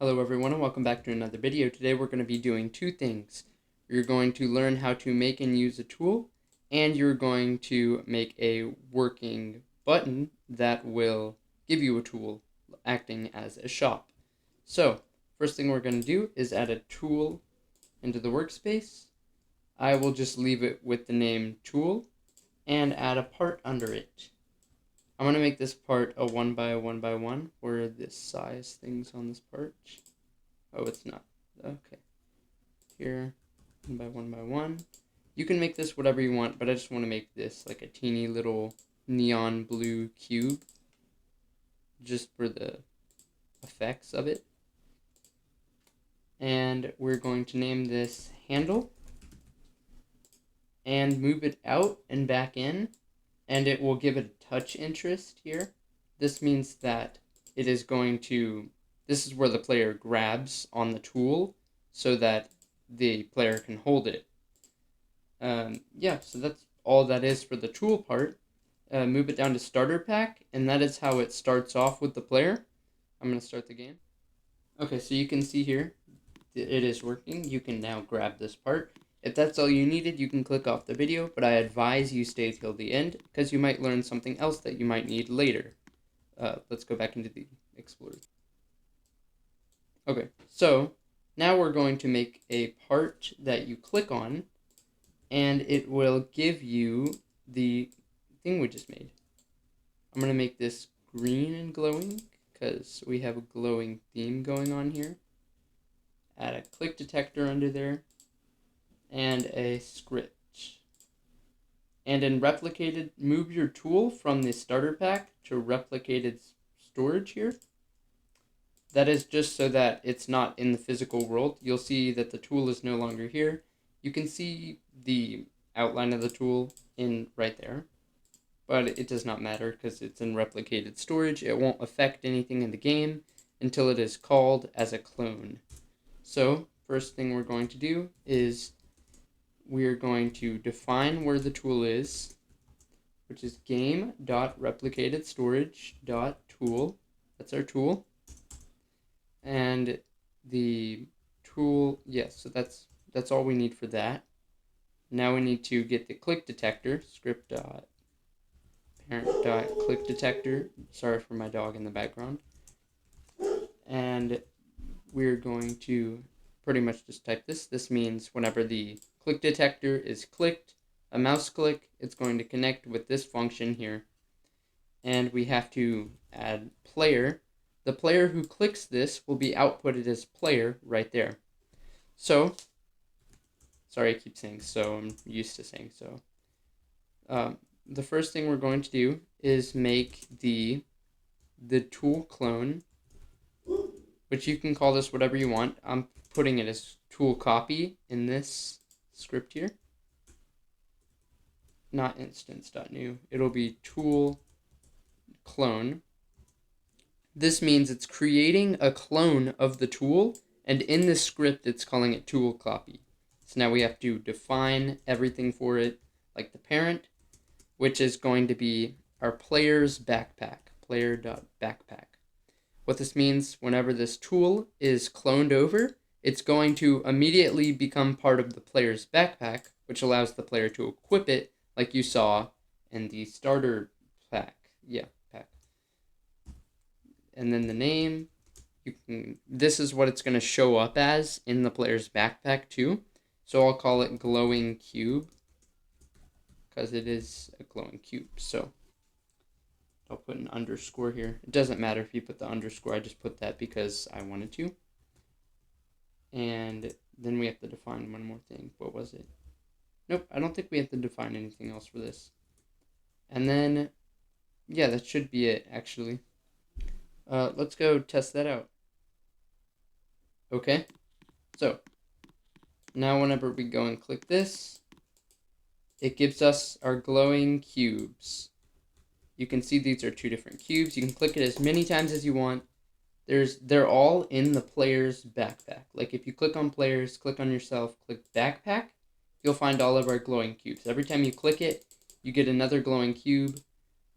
Hello everyone and welcome back to another video. Today we're going to be doing two things. You're going to learn how to make and use a tool, and you're going to make a working button that will give you a tool acting as a shop. So, first thing we're going to do is add a tool into the workspace. I will just leave it with the name tool and add a part under it. I'm going to make this part a 1 by 1 by 1, where this size thing's on this part. Oh, it's not. Okay. Here, 1 by 1 by 1. You can make this whatever you want, but I just want to make this like a teeny little neon blue cube, just for the effects of it. And we're going to name this handle, and move it out and back in, and it will give it a touch interest here. This means that it is going to, this is where the player grabs on the tool so that the player can hold it. So that's all that is for the tool part. Move it down to starter pack, and that is how it starts off with the player. I'm going to start the game. Okay, so you can see here, it is working. You can now grab this part. If that's all you needed, you can click off the video, but I advise you stay till the end, because you might learn something else that you might need later. Let's go back into the Explorer. Okay, so now we're going to make a part that you click on, and it will give you the thing we just made. I'm going to make this green and glowing, because we have a glowing theme going on here. Add a click detector under there, and a script. And in replicated, move your tool from the starter pack to replicated storage here. That is just so that it's not in the physical world. You'll see that the tool is no longer here. You can see the outline of the tool in right there, but it does not matter because it's in replicated storage. It won't affect anything in the game until it is called as a clone. So first thing we're going to do is we're going to define where the tool is, which is game.replicatedStorage.tool. That's our tool. And the tool, yes, so that's all we need for that. Now we need to get the click detector, script.parent.clickDetector. Sorry for my dog in the background. And we're going to pretty much just type this. This means whenever the click detector is clicked, a mouse click, it's going to connect with this function here. And we have to add player. The player who clicks this will be outputted as player right there. So, sorry I keep saying so, I'm used to saying so. The first thing we're going to do is make the tool clone, which you can call this whatever you want. I'm putting it as tool copy in this script here. Not instance.new. It'll be tool clone. This means it's creating a clone of the tool, and in this script it's calling it tool copy. So now we have to define everything for it, like the parent, which is going to be our player's backpack, player.backpack. What this means, whenever this tool is cloned over, it's going to immediately become part of the player's backpack, which allows the player to equip it like you saw in the starter pack. Pack. And then the name, this is what it's going to show up as in the player's backpack too. So I'll call it glowing cube, because it is a glowing cube. So I'll put an underscore here. It doesn't matter if you put the underscore, I just put that because I wanted to. And then we have to define one more thing. What was it? Nope, I don't think we have to define anything else for this. And then, yeah, that should be it, actually. Let's go test that out. Okay, so now whenever we go and click this, it gives us our glowing cubes. You can see these are two different cubes. You can click it as many times as you want. They're all in the player's backpack. Like if you click on players, click on yourself, click backpack, you'll find all of our glowing cubes. Every time you click it, you get another glowing cube.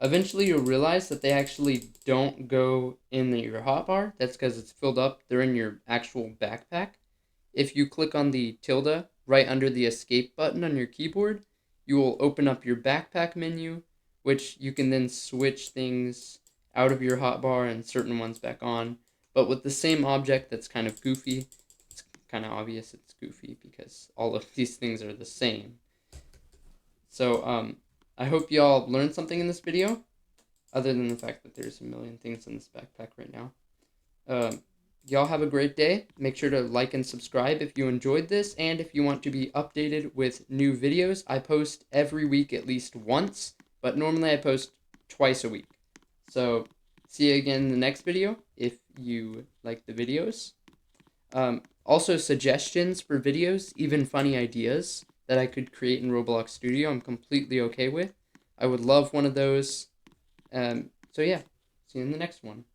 Eventually you'll realize that they actually don't go in your hotbar. That's because it's filled up. They're in your actual backpack. If you click on the tilde right under the escape button on your keyboard, you will open up your backpack menu, which you can then switch things out of your hotbar and certain ones back on. But with the same object that's kind of goofy, it's kind of obvious it's goofy because all of these things are the same. So I hope y'all learned something in this video, other than the fact that there's a million things in this backpack right now. Y'all have a great day. Make sure to like and subscribe if you enjoyed this, and if you want to be updated with new videos. I post every week at least once, but normally I post twice a week. So see you again in the next video if you like the videos. Also, suggestions for videos, even funny ideas that I could create in Roblox Studio, I'm completely okay with. I would love one of those. So yeah, see you in the next one.